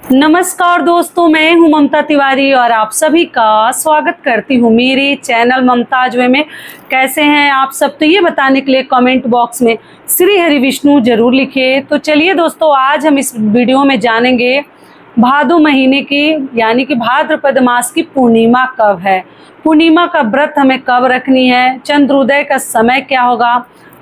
नमस्कार दोस्तों, मैं हूं ममता तिवारी और आप सभी का स्वागत करती हूं मेरे चैनल ममताज वे में। कैसे हैं आप सब, तो ये बताने के लिए कमेंट बॉक्स में श्री हरि विष्णु जरूर लिखिए। तो चलिए दोस्तों, आज हम इस वीडियो में जानेंगे भादो महीने की यानी कि भाद्रपद मास की पूर्णिमा कब है, पूर्णिमा का व्रत हमें कब रखनी है, चंद्रोदय का समय क्या होगा,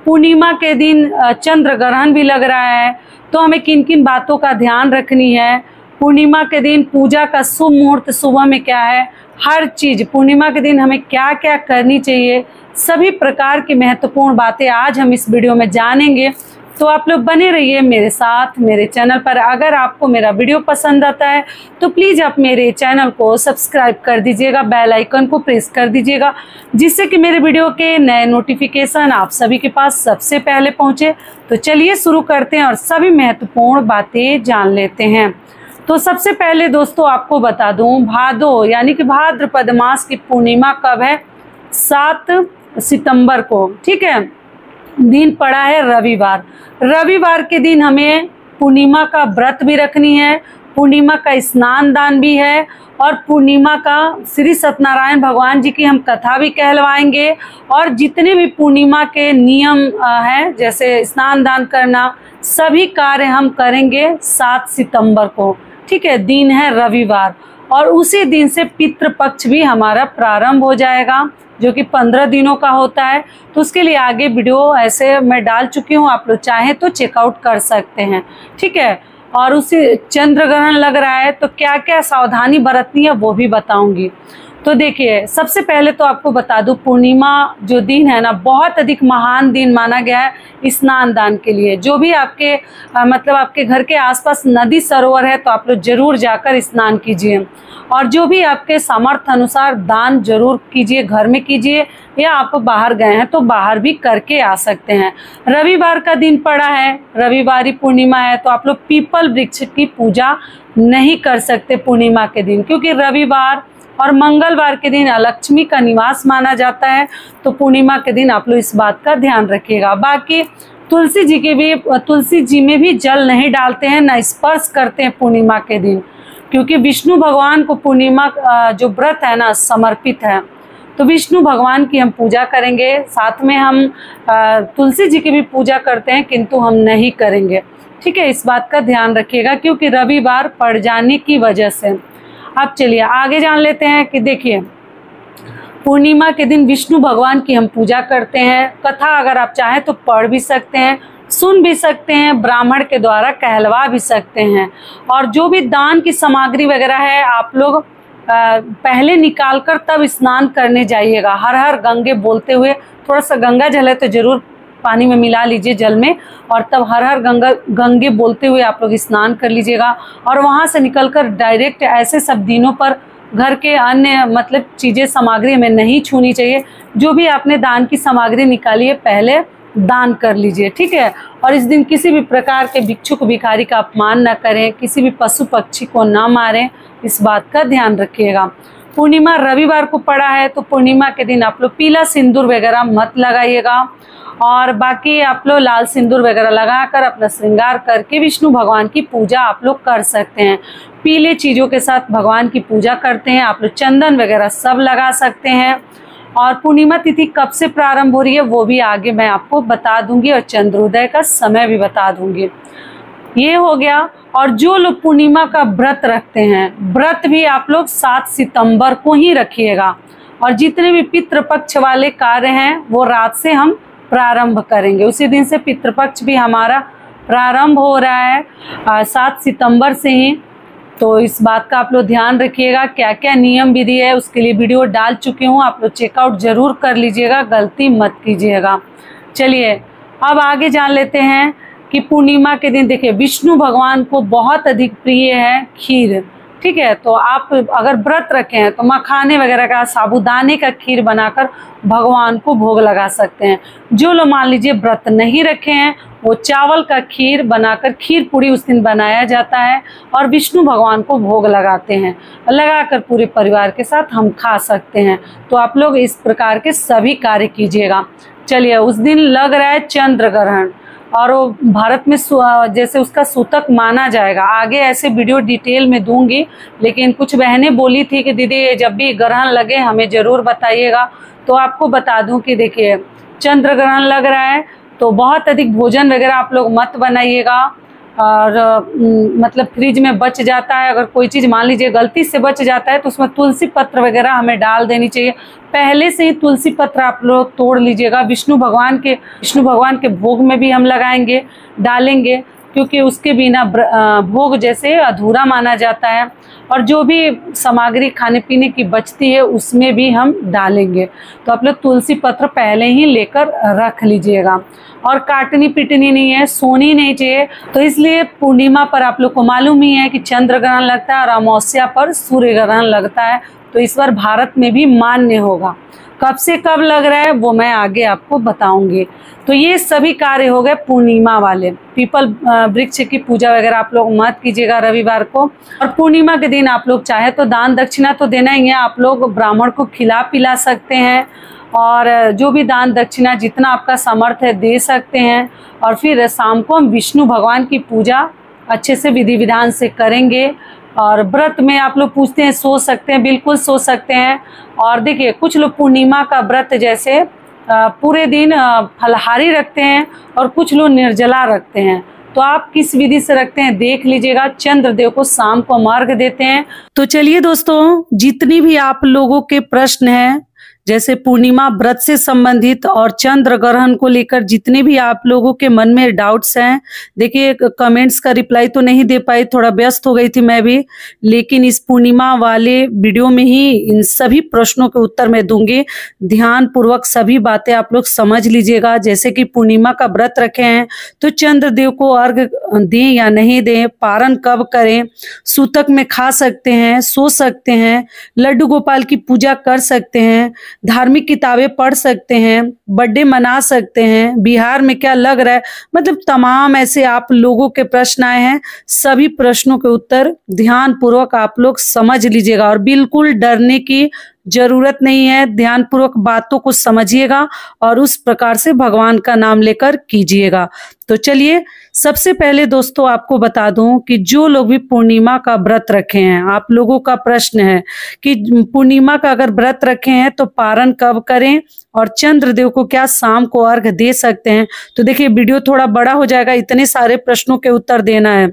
पूर्णिमा के दिन चंद्र ग्रहण भी लग रहा है तो हमें किन किन बातों का ध्यान रखनी है, पूर्णिमा के दिन पूजा का शुभ मुहूर्त सुबह में क्या है, हर चीज़ पूर्णिमा के दिन हमें क्या क्या करनी चाहिए, सभी प्रकार की महत्वपूर्ण बातें आज हम इस वीडियो में जानेंगे। तो आप लोग बने रहिए मेरे साथ मेरे चैनल पर। अगर आपको मेरा वीडियो पसंद आता है तो प्लीज़ आप मेरे चैनल को सब्सक्राइब कर दीजिएगा, बेल आइकन को प्रेस कर दीजिएगा, जिससे कि मेरे वीडियो के नए नोटिफिकेशन आप सभी के पास सबसे पहले पहुँचे। तो चलिए शुरू करते हैं और सभी महत्वपूर्ण बातें जान लेते हैं। तो सबसे पहले दोस्तों आपको बता दूं, भादो यानी कि भाद्रपद मास की पूर्णिमा कब है, 7 सितंबर को। ठीक है, दिन पड़ा है रविवार। रविवार के दिन हमें पूर्णिमा का व्रत भी रखनी है, पूर्णिमा का स्नान दान भी है और पूर्णिमा का श्री सत्यनारायण भगवान जी की हम कथा भी कहलवाएंगे। और जितने भी पूर्णिमा के नियम हैं, जैसे स्नान दान करना, सभी कार्य हम करेंगे 7 सितंबर को। ठीक है, दिन है रविवार और उसी दिन से पितृपक्ष भी हमारा प्रारंभ हो जाएगा, जो कि 15 दिनों का होता है। तो उसके लिए आगे वीडियो ऐसे मैं डाल चुकी हूँ, आप लोग चाहें तो चेकआउट कर सकते हैं। ठीक है, और उसी चंद्र ग्रहण लग रहा है तो क्या क्या सावधानी बरतनी है वो भी बताऊंगी। तो देखिए, सबसे पहले तो आपको बता दूं, पूर्णिमा जो दिन है ना, बहुत अधिक महान दिन माना गया है स्नान दान के लिए। जो भी आपके मतलब आपके घर के आसपास नदी सरोवर है तो आप लोग जरूर जाकर स्नान कीजिए, और जो भी आपके सामर्थ्य अनुसार दान जरूर कीजिए, घर में कीजिए या आप बाहर गए हैं तो बाहर भी करके आ सकते हैं। रविवार का दिन पड़ा है, रविवारी पूर्णिमा है, तो आप लोग पीपल वृक्ष की पूजा नहीं कर सकते पूर्णिमा के दिन, क्योंकि रविवार और मंगलवार के दिन लक्ष्मी का निवास माना जाता है। तो पूर्णिमा के दिन आप लोग इस बात का ध्यान रखिएगा। बाकी तुलसी जी में भी जल नहीं डालते हैं, ना स्पर्श करते हैं पूर्णिमा के दिन, क्योंकि विष्णु भगवान को पूर्णिमा जो व्रत है ना समर्पित है। तो विष्णु भगवान की हम पूजा करेंगे, साथ में हम तुलसी जी की भी पूजा करते हैं, किंतु हम नहीं करेंगे। ठीक है, इस बात का ध्यान रखिएगा क्योंकि रविवार पड़ जाने की वजह से। अब चलिए आगे जान लेते हैं कि देखिए, पूर्णिमा के दिन विष्णु भगवान की हम पूजा करते हैं। कथा अगर आप चाहें तो पढ़ भी सकते हैं, सुन भी सकते हैं, ब्राह्मण के द्वारा कहलवा भी सकते हैं। और जो भी दान की सामग्री वगैरह है आप लोग पहले निकाल कर तब स्नान करने जाइएगा, हर हर गंगे बोलते हुए। थोड़ा सा गंगा जल है तो जरूर पानी में मिला लीजिए जल में, और तब हर हर गंगे बोलते हुए आप लोग स्नान कर लीजिएगा। और वहाँ से निकलकर डायरेक्ट ऐसे सब दिनों पर घर के अन्य मतलब चीज़ें सामग्री हमें नहीं छूनी चाहिए। जो भी आपने दान की सामग्री निकाली है पहले दान कर लीजिए। ठीक है, और इस दिन किसी भी प्रकार के भिक्षुक भिखारी का अपमान न करें, किसी भी पशु पक्षी को ना मारें, इस बात का ध्यान रखिएगा। पूर्णिमा रविवार को पड़ा है तो पूर्णिमा के दिन आप लोग पीला सिंदूर वगैरह मत लगाइएगा, और बाकी आप लोग लाल सिंदूर वगैरह लगाकर अपना श्रृंगार करके विष्णु भगवान की पूजा आप लोग कर सकते हैं। पीले चीज़ों के साथ भगवान की पूजा करते हैं आप लोग, चंदन वगैरह सब लगा सकते हैं। और पूर्णिमा तिथि कब से प्रारंभ हो रही है वो भी आगे मैं आपको बता दूंगी, और चंद्रोदय का समय भी बता दूंगी। ये हो गया। और जो लोग पूर्णिमा का व्रत रखते हैं, व्रत भी आप लोग 7 सितंबर को ही रखिएगा। और जितने भी पितृपक्ष वाले कार्य हैं वो रात से हम प्रारंभ करेंगे, उसी दिन से पितृपक्ष भी हमारा प्रारंभ हो रहा है 7 सितंबर से ही। तो इस बात का आप लोग ध्यान रखिएगा, क्या क्या नियम विधि है उसके लिए वीडियो डाल चुकी हूँ, आप लोग चेकआउट जरूर कर लीजिएगा, गलती मत कीजिएगा। चलिए अब आगे जान लेते हैं कि पूर्णिमा के दिन देखिए विष्णु भगवान को बहुत अधिक प्रिय है खीर। ठीक है, तो आप अगर व्रत रखे हैं तो मखाने वगैरह का, साबूदाने का खीर बनाकर भगवान को भोग लगा सकते हैं। जो लोग मान लीजिए व्रत नहीं रखे हैं वो चावल का खीर बनाकर, खीर पूरी उस दिन बनाया जाता है और विष्णु भगवान को भोग लगाते हैं, लगाकर पूरे परिवार के साथ हम खा सकते हैं। तो आप लोग इस प्रकार के सभी कार्य कीजिएगा। चलिए, उस दिन लग रहा है चंद्र ग्रहण, और वो भारत में जैसे उसका सूतक माना जाएगा। आगे ऐसे वीडियो डिटेल में दूंगी, लेकिन कुछ बहनें बोली थी कि दीदी जब भी ग्रहण लगे हमें ज़रूर बताइएगा। तो आपको बता दूं कि देखिए चंद्र ग्रहण लग रहा है तो बहुत अधिक भोजन वगैरह आप लोग मत बनाइएगा, और मतलब फ्रिज में बच जाता है, अगर कोई चीज़ मान लीजिए गलती से बच जाता है तो उसमें तुलसी पत्र वगैरह हमें डाल देनी चाहिए। पहले से ही तुलसी पत्र आप लोग तोड़ लीजिएगा। विष्णु भगवान के भोग में भी हम लगाएंगे, डालेंगे, क्योंकि उसके बिना भोग जैसे अधूरा माना जाता है। और जो भी सामग्री खाने पीने की बचती है उसमें भी हम डालेंगे। तो आप लोग तुलसी पत्र पहले ही लेकर रख लीजिएगा। और काटनी पिटनी नहीं है, सोनी नहीं चाहिए। तो इसलिए पूर्णिमा पर आप लोग को मालूम ही है कि चंद्र ग्रहण लगता है और अमावस्या पर सूर्य ग्रहण लगता है। तो इस बार भारत में भी मान्य होगा। कब से कब लग रहा है वो मैं आगे आपको बताऊंगी। तो ये सभी कार्य हो गए पूर्णिमा वाले। पीपल वृक्ष की पूजा वगैरह आप लोग मत कीजिएगा रविवार को। और पूर्णिमा के दिन आप लोग चाहे तो दान दक्षिणा तो देना ही है, आप लोग ब्राह्मण को खिला पिला सकते हैं, और जो भी दान दक्षिणा जितना आपका सामर्थ्य है दे सकते हैं। और फिर शाम को हम विष्णु भगवान की पूजा अच्छे से विधि विधान से करेंगे। और व्रत में आप लोग पूछते हैं सो सकते हैं, बिल्कुल सो सकते हैं। और देखिए कुछ लोग पूर्णिमा का व्रत जैसे पूरे दिन फलाहारी रखते हैं और कुछ लोग निर्जला रखते हैं। तो आप किस विधि से रखते हैं देख लीजिएगा। चंद्रदेव को शाम को अर्घ्य देते हैं। तो चलिए दोस्तों, जितनी भी आप लोगों के प्रश्न हैं जैसे पूर्णिमा व्रत से संबंधित और चंद्र ग्रहण को लेकर जितने भी आप लोगों के मन में डाउट्स हैं, देखिए कमेंट्स का रिप्लाई तो नहीं दे पाई, थोड़ा व्यस्त हो गई थी मैं भी, लेकिन इस पूर्णिमा वाले वीडियो में ही इन सभी प्रश्नों के उत्तर मैं दूंगी। ध्यान पूर्वक सभी बातें आप लोग समझ लीजिएगा। जैसे कि पूर्णिमा का व्रत रखे हैं तो चंद्रदेव को अर्घ्य दें या नहीं दें, पारण कब करें, सूतक में खा सकते हैं, सो सकते हैं, लड्डू गोपाल की पूजा कर सकते हैं, धार्मिक किताबें पढ़ सकते हैं, बर्थडे मना सकते हैं, बिहार में क्या लग रहा है, मतलब तमाम ऐसे आप लोगों के प्रश्न आए हैं। सभी प्रश्नों के उत्तर ध्यान पूर्वक आप लोग समझ लीजिएगा और बिल्कुल डरने की जरूरत नहीं है। ध्यान पूर्वक बातों को समझिएगा और उस प्रकार से भगवान का नाम लेकर कीजिएगा। तो चलिए सबसे पहले दोस्तों आपको बता दूं कि जो लोग भी पूर्णिमा का व्रत रखे हैं, आप लोगों का प्रश्न है कि पूर्णिमा का अगर व्रत रखे हैं तो पारण कब करें और चंद्रदेव को क्या शाम को अर्घ्य दे सकते हैं। तो देखिए वीडियो थोड़ा बड़ा हो जाएगा, इतने सारे प्रश्नों के उत्तर देना है।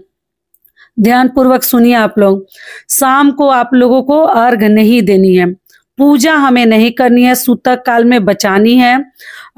ध्यान पूर्वक सुनिए आप लोग। शाम को आप लोगों को अर्घ्य नहीं देनी है, पूजा हमें नहीं करनी है, सूतक काल में बचानी है।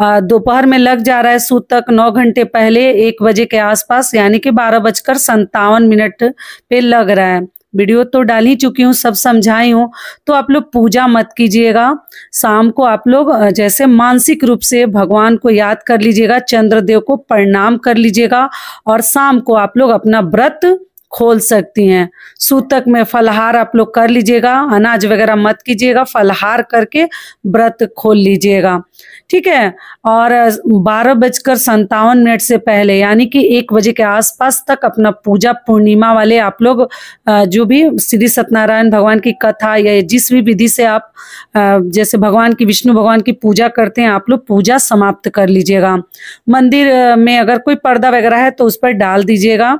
दोपहर में लग जा रहा है सूतक 9 घंटे पहले 1 बजे के आसपास, यानी कि 12:57 पे लग रहा है। वीडियो तो डाल ही चुकी हूँ, सब समझाई हूँ। तो आप लोग पूजा मत कीजिएगा। शाम को आप लोग जैसे मानसिक रूप से भगवान को याद कर लीजिएगा, चंद्रदेव को प्रणाम कर लीजिएगा और शाम को आप लोग अपना व्रत खोल सकती हैं। सूतक में फलहार आप लोग कर लीजिएगा, अनाज वगैरह मत कीजिएगा, फलहार करके व्रत खोल लीजिएगा, ठीक है। और 12:57 से पहले यानी कि 1 बजे के आसपास तक अपना पूजा पूर्णिमा वाले आप लोग जो भी श्री सत्यनारायण भगवान की कथा या जिस भी विधि से आप जैसे भगवान की विष्णु भगवान की पूजा करते हैं, आप लोग पूजा समाप्त कर लीजिएगा। मंदिर में अगर कोई पर्दा वगैरह है तो उस पर डाल दीजिएगा।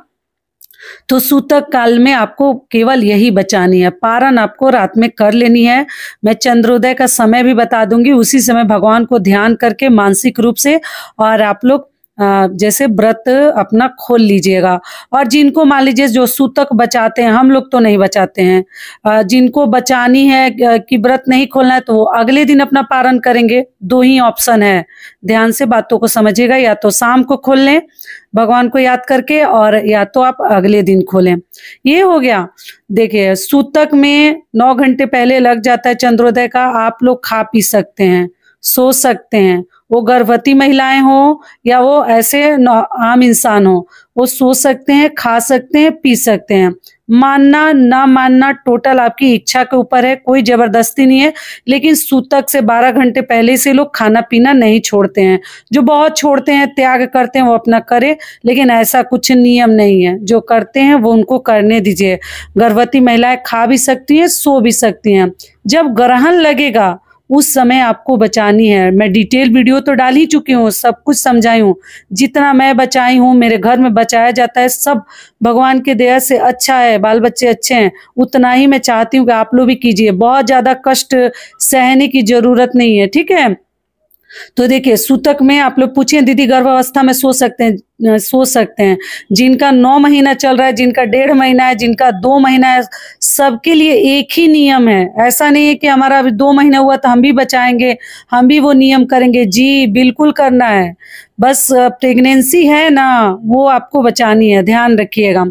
तो सूतक काल में आपको केवल यही बचानी है। पारण आपको रात में कर लेनी है। मैं चंद्रोदय का समय भी बता दूंगी, उसी समय भगवान को ध्यान करके मानसिक रूप से और आप लोग जैसे व्रत अपना खोल लीजिएगा। और जिनको मान लीजिए जो सूतक बचाते हैं, हम लोग तो नहीं बचाते हैं, जिनको बचानी है कि व्रत नहीं खोलना है तो वो अगले दिन अपना पारण करेंगे। 2 ही ऑप्शन है, ध्यान से बातों को समझिएगा। या तो शाम को खोल लें भगवान को याद करके, और या तो आप अगले दिन खोलें। ये हो गया। देखिए सूतक में 9 घंटे पहले लग जाता है चंद्रोदय का। आप लोग खा पी सकते हैं, सो सकते हैं, वो गर्भवती महिलाएं हो या वो ऐसे आम इंसान हो, वो सो सकते हैं, खा सकते हैं, पी सकते हैं। मानना ना मानना टोटल आपकी इच्छा के ऊपर है, कोई जबरदस्ती नहीं है। लेकिन सूतक से 12 घंटे पहले से लोग खाना पीना नहीं छोड़ते हैं। जो बहुत छोड़ते हैं, त्याग करते हैं, वो अपना करे, लेकिन ऐसा कुछ नियम नहीं है। जो करते हैं वो उनको करने दीजिए। गर्भवती महिलाएं खा भी सकती हैं, सो भी सकती हैं। जब ग्रहण लगेगा उस समय आपको बचानी है। मैं डिटेल वीडियो तो डाल ही चुकी हूँ, सब कुछ समझाई हूँ। जितना मैं बचाई हूँ, मेरे घर में बचाया जाता है, सब भगवान की दया से अच्छा है, बाल बच्चे अच्छे हैं। उतना ही मैं चाहती हूँ कि आप लोग भी कीजिए। बहुत ज़्यादा कष्ट सहने की ज़रूरत नहीं है, ठीक है। तो देखिए, सूतक में आप लोग पूछिए दीदी गर्भावस्था में सो सकते हैं, सो सकते हैं। जिनका 9 महीना चल रहा है, जिनका 1.5 महीना है, जिनका 2 महीना है, सबके लिए एक ही नियम है। ऐसा नहीं है कि हमारा अभी 2 महीना हुआ तो हम भी बचाएंगे, हम भी वो नियम करेंगे। जी बिल्कुल करना है। बस प्रेगनेंसी है ना, वो आपको बचानी है, ध्यान रखिएगा।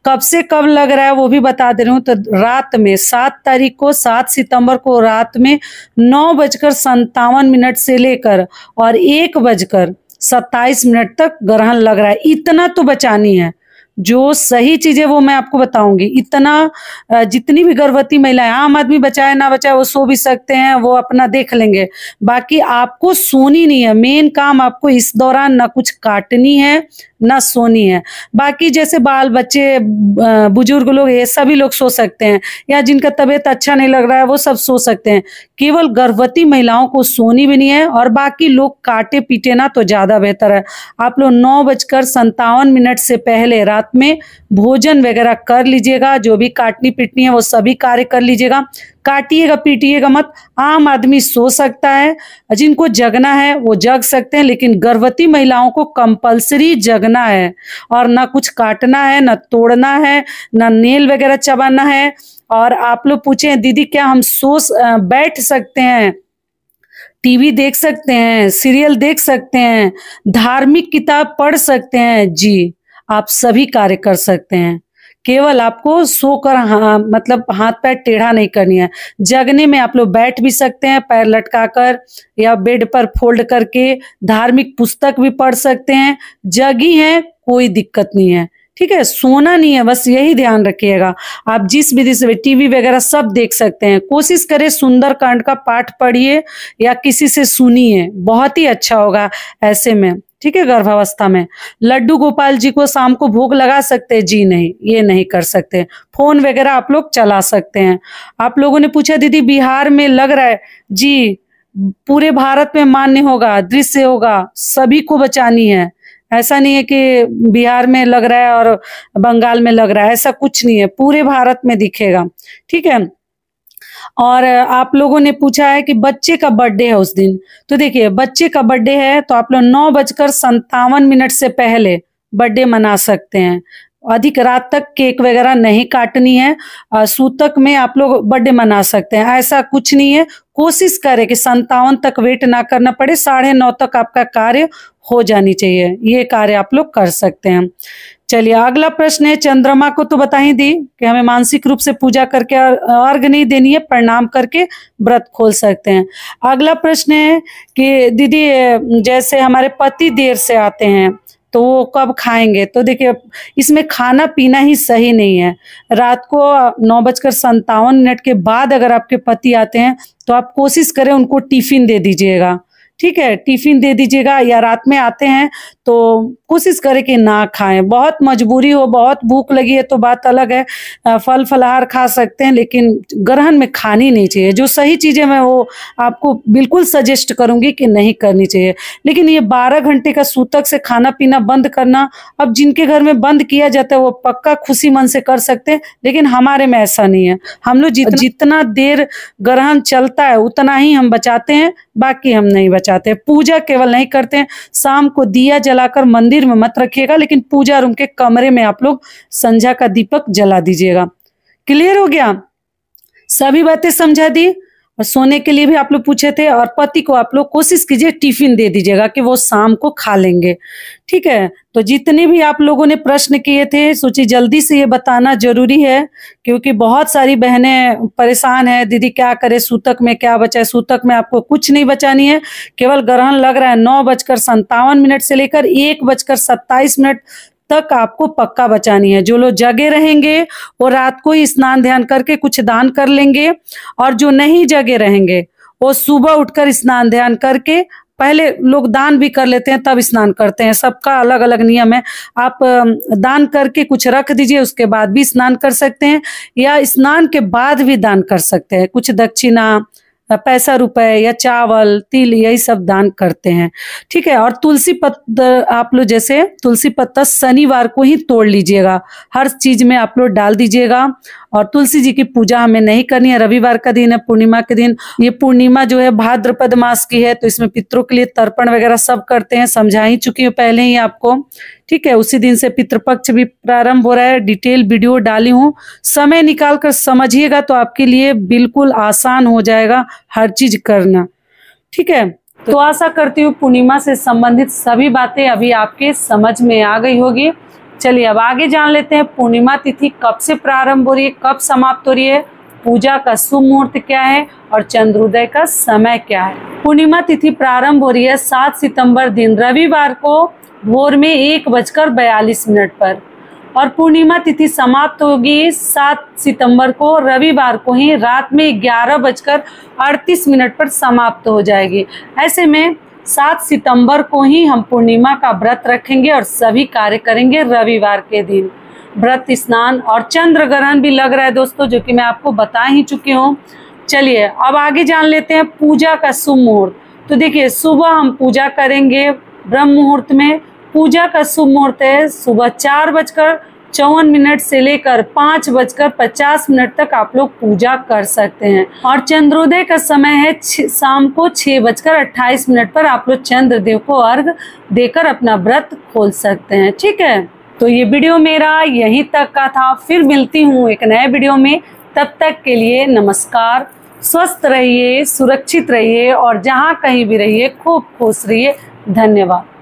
कब से कब लग रहा है वो भी बता दे रही हूँ। तो रात में 7 तारीख को, 7 सितंबर को रात में 9:57 से लेकर और 1:27 तक ग्रहण लग रहा है। इतना तो बचानी है। जो सही चीजें वो मैं आपको बताऊंगी। इतना जितनी भी गर्भवती महिलाएं, आम आदमी बचाए ना बचाए वो सो भी सकते हैं, वो अपना देख लेंगे। बाकी आपको सोनी नहीं है। मेन काम आपको इस दौरान ना कुछ काटनी है ना सोनी है। बाकी जैसे बाल बच्चे, बुजुर्ग लोग, ये सभी लोग सो सकते हैं, या जिनका तबीयत अच्छा नहीं लग रहा है वो सब सो सकते हैं। केवल गर्भवती महिलाओं को सोनी भी नहीं है। और बाकी लोग काटे पीटे ना तो ज्यादा बेहतर है। आप लोग 9:57 से पहले रात में भोजन वगैरह कर लीजिएगा। जो भी काटनी पीटनी है वो सभी कार्य कर लीजिएगा। काटिएगा पीटिएगा मत। आम आदमी सो सकता है, जिनको जगना है वो जग सकते हैं, लेकिन गर्भवती महिलाओं को कंपलसरी जगना है। और ना कुछ काटना है, ना तोड़ना है, ना नेल वगैरह चबाना है। और आप लोग पूछे दीदी क्या हम बैठ सकते हैं, टीवी देख सकते हैं, सीरियल देख सकते हैं, धार्मिक किताब पढ़ सकते हैं? जी, आप सभी कार्य कर सकते हैं। केवल आपको सोकर मतलब हाथ पैर टेढ़ा नहीं करनी है। जगने में आप लोग बैठ भी सकते हैं पैर लटकाकर, या बेड पर फोल्ड करके। धार्मिक पुस्तक भी पढ़ सकते हैं। जगी हैं, कोई दिक्कत नहीं है, ठीक है। सोना नहीं है, बस यही ध्यान रखिएगा। आप जिस विधि से टीवी वगैरह सब देख सकते हैं। कोशिश करें सुंदरकांड का पाठ पढ़िए या किसी से सुनिए, बहुत ही अच्छा होगा ऐसे में, ठीक है। गर्भावस्था में लड्डू गोपाल जी को शाम को भोग लगा सकते हैं? जी नहीं, ये नहीं कर सकते। फोन वगैरह आप लोग चला सकते हैं। आप लोगों ने पूछा दीदी बिहार में लग रहा है। जी, पूरे भारत में मान्य होगा, दृश्य होगा, सभी को बचानी है। ऐसा नहीं है कि बिहार में लग रहा है और बंगाल में लग रहा है, ऐसा कुछ नहीं है। पूरे भारत में दिखेगा, ठीक है। और आप लोगों ने पूछा है कि बच्चे का बर्थडे है उस दिन। तो देखिए, बच्चे का बर्थडे है तो आप लोग 9:57 से पहले बर्थडे मना सकते हैं। अधिक रात तक केक वगैरह नहीं काटनी है। सूतक में आप लोग बर्थडे मना सकते हैं, ऐसा कुछ नहीं है। कोशिश करें कि 57 तक वेट ना करना पड़े, 9:30 तक आपका कार्य हो जानी चाहिए। ये कार्य आप लोग कर सकते हैं। चलिए, अगला प्रश्न है, चंद्रमा को तो बता ही दी कि हमें मानसिक रूप से पूजा करके अर्घ नहीं देनी है, प्रणाम करके व्रत खोल सकते हैं। अगला प्रश्न है कि दीदी जैसे हमारे पति देर से आते हैं तो वो कब खाएंगे? तो देखिए, इसमें खाना पीना ही सही नहीं है। रात को 9:57 के बाद अगर आपके पति आते हैं तो आप कोशिश करें उनको टिफिन दे दीजिएगा, ठीक है। टिफिन दे दीजिएगा। या रात में आते हैं तो कोशिश करें कि ना खाएं। बहुत मजबूरी हो, बहुत भूख लगी है तो बात अलग है, फल फलाहार खा सकते हैं, लेकिन ग्रहण में खानी नहीं चाहिए। जो सही चीजें मैं वो आपको बिल्कुल सजेस्ट करूंगी कि नहीं करनी चाहिए। लेकिन ये 12 घंटे का सूतक से खाना पीना बंद करना, अब जिनके घर में बंद किया जाता है वो पक्का खुशी मन से कर सकते हैं, लेकिन हमारे में ऐसा नहीं है। हम लोग जितना देर ग्रहण चलता है उतना ही हम बचाते हैं, बाकी हम नहीं बचाते। पूजा केवल नहीं करते हैं। शाम को दिया जलाकर मंदिर में मत रखिएगा, लेकिन पूजा रूम के कमरे में आप लोग संध्या का दीपक जला दीजिएगा। क्लियर हो गया? सभी बातें समझा दी। और सोने के लिए भी आप लोग पूछे थे। और पति को आप लोग कोशिश कीजिए टिफिन दे दीजिएगा कि वो शाम को खा लेंगे, ठीक है। तो जितने भी आप लोगों ने प्रश्न किए थे, सोचिए जल्दी से ये बताना जरूरी है, क्योंकि बहुत सारी बहनें परेशान है, दीदी क्या करे, सूतक में क्या बचा है। सूतक में आपको कुछ नहीं बचानी है। केवल ग्रहण लग रहा है 9:57 से लेकर 1:27 तक आपको पक्का बचानी है। जो लोग जगे रहेंगे वो रात को ही स्नान ध्यान करके कुछ दान कर लेंगे, और जो नहीं जगे रहेंगे वो सुबह उठकर स्नान ध्यान करके, पहले लोग दान भी कर लेते हैं तब स्नान करते हैं, सबका अलग अलग नियम है। आप दान करके कुछ रख दीजिए, उसके बाद भी स्नान कर सकते हैं, या स्नान के बाद भी दान कर सकते हैं। कुछ दक्षिणा, पैसा रुपए या चावल तिल यही सब दान करते हैं। ठीक है। और तुलसी पत्ता आप लोग जैसे तुलसी पत्ता शनिवार को ही तोड़ लीजिएगा, हर चीज में आप लोग डाल दीजिएगा। और तुलसी जी की पूजा हमें नहीं करनी है, रविवार का दिन है, पूर्णिमा के दिन। ये पूर्णिमा जो है भाद्रपद मास की है, तो इसमें पितरों के लिए तर्पण वगैरह सब करते हैं, समझा ही चुकी हूँ पहले ही आपको। ठीक है। उसी दिन से पितृपक्ष भी प्रारंभ हो रहा है, डिटेल वीडियो डाली हूँ, समय निकाल कर समझिएगा तो आपके लिए बिल्कुल आसान हो जाएगा हर चीज करना। ठीक है। तो आशा करती हूँ पूर्णिमा से संबंधित सभी बातें अभी आपके समझ में आ गई होगी। चलिए अब आगे जान लेते हैं पूर्णिमा तिथि कब से प्रारंभ हो रही है, कब समाप्त हो रही है, पूजा का शुभ मुहूर्त क्या है और चंद्रोदय का समय क्या है। पूर्णिमा तिथि प्रारंभ हो रही है 7 सितंबर दिन रविवार को भोर में 1:42 पर, और पूर्णिमा तिथि समाप्त होगी 7 सितंबर को रविवार को ही रात में 11:38 पर समाप्त हो जाएगी। ऐसे में 7 सितंबर को ही हम पूर्णिमा का व्रत रखेंगे और सभी कार्य करेंगे रविवार के दिन। व्रत स्नान और चंद्र ग्रहण भी लग रहा है दोस्तों, जो कि मैं आपको बता ही चुकी हूँ। चलिए अब आगे जान लेते हैं पूजा का शुभ मुहूर्त। तो देखिए सुबह हम पूजा करेंगे ब्रह्म मुहूर्त में। पूजा का शुभ मुहूर्त है सुबह 4:54 से लेकर 5:50 तक आप लोग पूजा कर सकते हैं। और चंद्रोदय का समय है शाम को 6:28 पर आप लोग चंद्र देव को अर्घ देकर अपना व्रत खोल सकते हैं। ठीक है। तो ये वीडियो मेरा यहीं तक का था, फिर मिलती हूँ एक नए वीडियो में। तब तक के लिए नमस्कार। स्वस्थ रहिए, सुरक्षित रहिए और जहाँ कहीं भी रहिए खूब खुश रहिए। धन्यवाद।